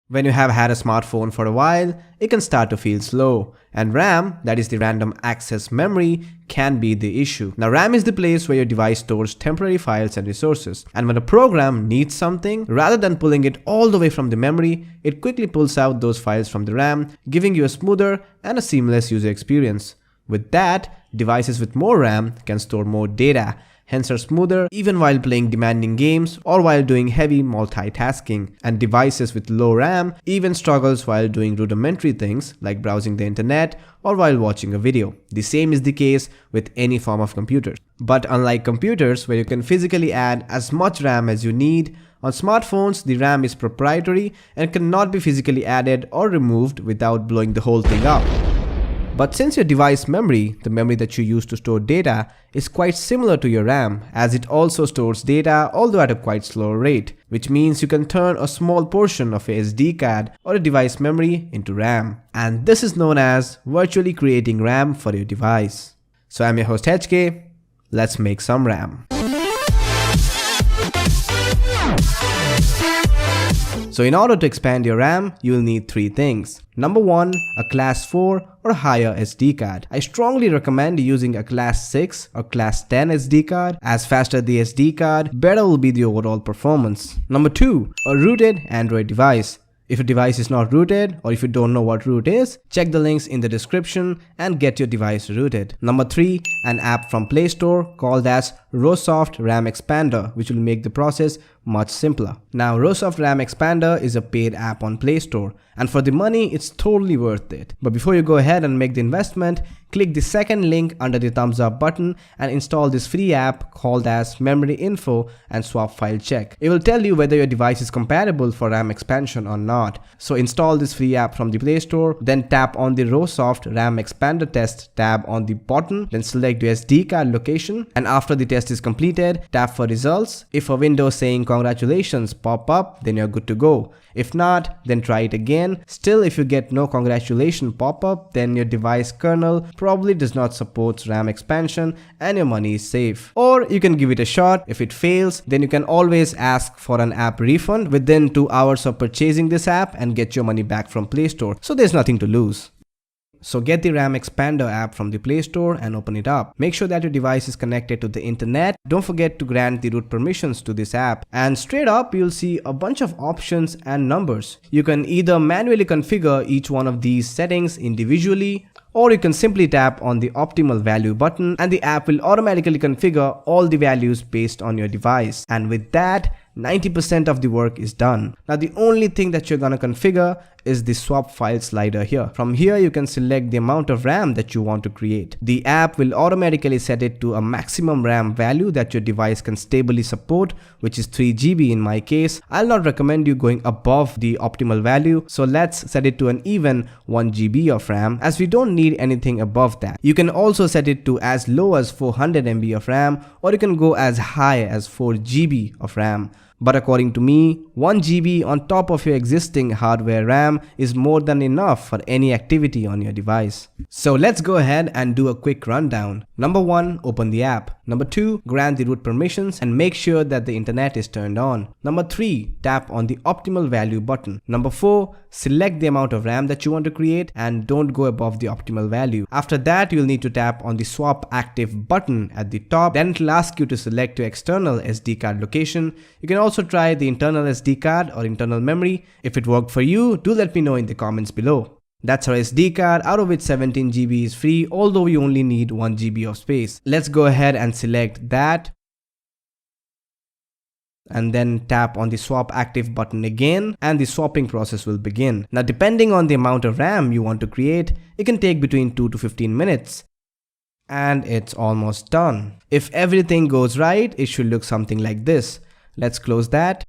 When you have had a smartphone for a while, it can start to feel slow, and RAM, that is the random access memory, can be the issue. Now RAM is the place where your device stores temporary files and resources, and when a program needs something, rather than pulling it all the way from the memory, it quickly pulls out those files from the RAM, giving you a smoother and a seamless user experience. With that, devices with more RAM can store more data, hence are smoother even while playing demanding games or while doing heavy multitasking, and devices with low RAM even struggles while doing rudimentary things like browsing the internet or while watching a video. The same is the case with any form of computers. But unlike computers where you can physically add as much RAM as you need, on smartphones the RAM is proprietary and cannot be physically added or removed without blowing the whole thing up. But since your device memory, the memory that you use to store data, is quite similar to your RAM, as it also stores data although at a quite slower rate, which means you can turn a small portion of a SD card or a device memory into RAM. And this is known as virtually creating RAM for your device. So I'm your host HK, let's make some RAM. So in order to expand your RAM, you will need three things. Number 1, a class 4 or higher SD card. I strongly recommend using a class 6 or class 10 SD card, as faster the SD card, better will be the overall performance. Number 2, a rooted Android device. If your device is not rooted, or if you don't know what root is, check the links in the description and get your device rooted. Number 3, an app from Play Store called as Rosoft RAM Expander, which will make the process much simpler. Now Rosoft RAM Expander is a paid app on Play Store, and for the money it's totally worth it. But before you go ahead and make the investment, click the second link under the thumbs up button and install this free app called as Memory Info and Swap File Check. It will tell you whether your device is compatible for RAM expansion or not. So install this free app from the Play Store, then tap on the Rosoft RAM Expander Test tab on the bottom, then select the SD card location, and after the test is completed, tap for results. If a window saying congratulations pop up, then you're good to go. If not, then try it again. Still, if you get no congratulations pop up, then your device kernel probably does not support RAM expansion and your money is safe. Or you can give it a shot. If it fails, then you can always ask for an app refund within 2 hours of purchasing this app and get your money back from Play Store. So there's nothing to lose. So get the RAM Expander app from the Play Store and open it up. Make sure that your device is connected to the internet. Don't forget to grant the root permissions to this app. And straight up, you'll see a bunch of options and numbers. You can either manually configure each one of these settings individually, or you can simply tap on the optimal value button and the app will automatically configure all the values based on your device. And with that, 90% of the work is done. Now the only thing that you're gonna configure is the swap file slider here. From here you can select the amount of RAM that you want to create. The app will automatically set it to a maximum RAM value that your device can stably support, which is 3 GB in my case. I'll not recommend you going above the optimal value, so let's set it to an even 1 GB of RAM, as we don't need anything above that. You can also set it to as low as 400 MB of RAM, or you can go as high as 4 GB of RAM. But according to me, 1 GB on top of your existing hardware RAM is more than enough for any activity on your device. So let's go ahead and do a quick rundown. Number 1, open the app. Number 2, grant the root permissions and make sure that the internet is turned on. Number 3, tap on the optimal value button. Number 4, select the amount of RAM that you want to create and don't go above the optimal value. After that, you'll need to tap on the swap active button at the top. Then it'll ask you to select your external SD card location. You can also try the internal SD card or internal memory. If it worked for you, do let me know in the comments below. That's our SD card, out of which 17 GB is free, although we only need 1 GB of space. Let's go ahead and select that. And then tap on the swap active button again and the swapping process will begin. Now depending on the amount of RAM you want to create, it can take between 2 to 15 minutes. And it's almost done. If everything goes right, it should look something like this. Let's close that.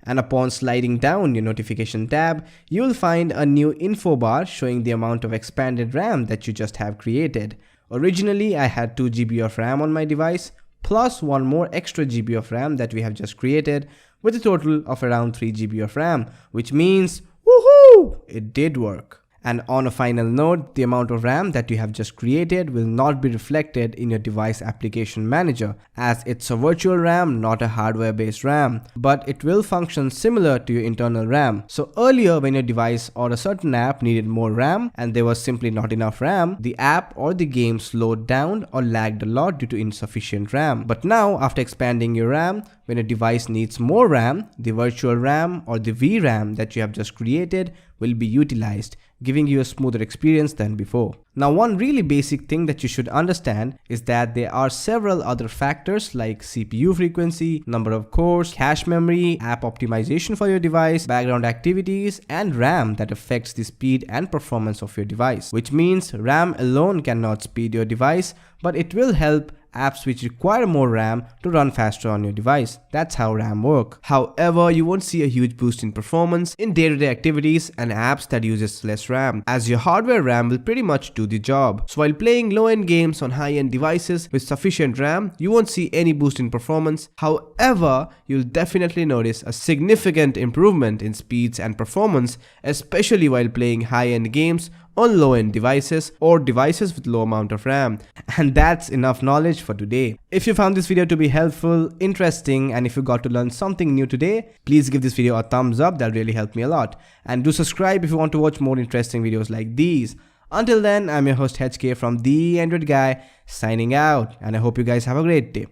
And upon sliding down your notification tab, you will find a new info bar showing the amount of expanded RAM that you just have created. Originally, I had 2 GB of RAM on my device, plus 1 more extra GB of RAM that we have just created, with a total of around 3 GB of RAM, which means, woohoo! It did work. And on a final note, the amount of RAM that you have just created will not be reflected in your device application manager, as it's a virtual RAM, not a hardware-based RAM, but it will function similar to your internal RAM. So earlier, when your device or a certain app needed more RAM and there was simply not enough RAM, the app or the game slowed down or lagged a lot due to insufficient RAM. But now, after expanding your RAM, when a device needs more RAM, the virtual RAM or the VRAM that you have just created will be utilized, giving you a smoother experience than before. Now, one really basic thing that you should understand is that there are several other factors like CPU frequency, number of cores, cache memory, app optimization for your device, background activities, and RAM that affects the speed and performance of your device. Which means RAM alone cannot speed your device, but it will help apps which require more RAM to run faster on your device. That's how RAM works. However, you won't see a huge boost in performance in day-to-day activities and apps that uses less RAM, as your hardware RAM will pretty much do the job. So while playing low-end games on high-end devices with sufficient RAM, you won't see any boost in performance. However, you'll definitely notice a significant improvement in speeds and performance, especially while playing high-end games on low-end devices or devices with low amount of RAM. And that's enough knowledge for today. If you found this video to be helpful, interesting, and if you got to learn something new today, please give this video a thumbs up. That'll really help me a lot. And do subscribe if you want to watch more interesting videos like these. Until then, I'm your host HK from The Android Guy, signing out, and I hope you guys have a great day.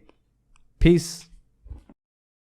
Peace.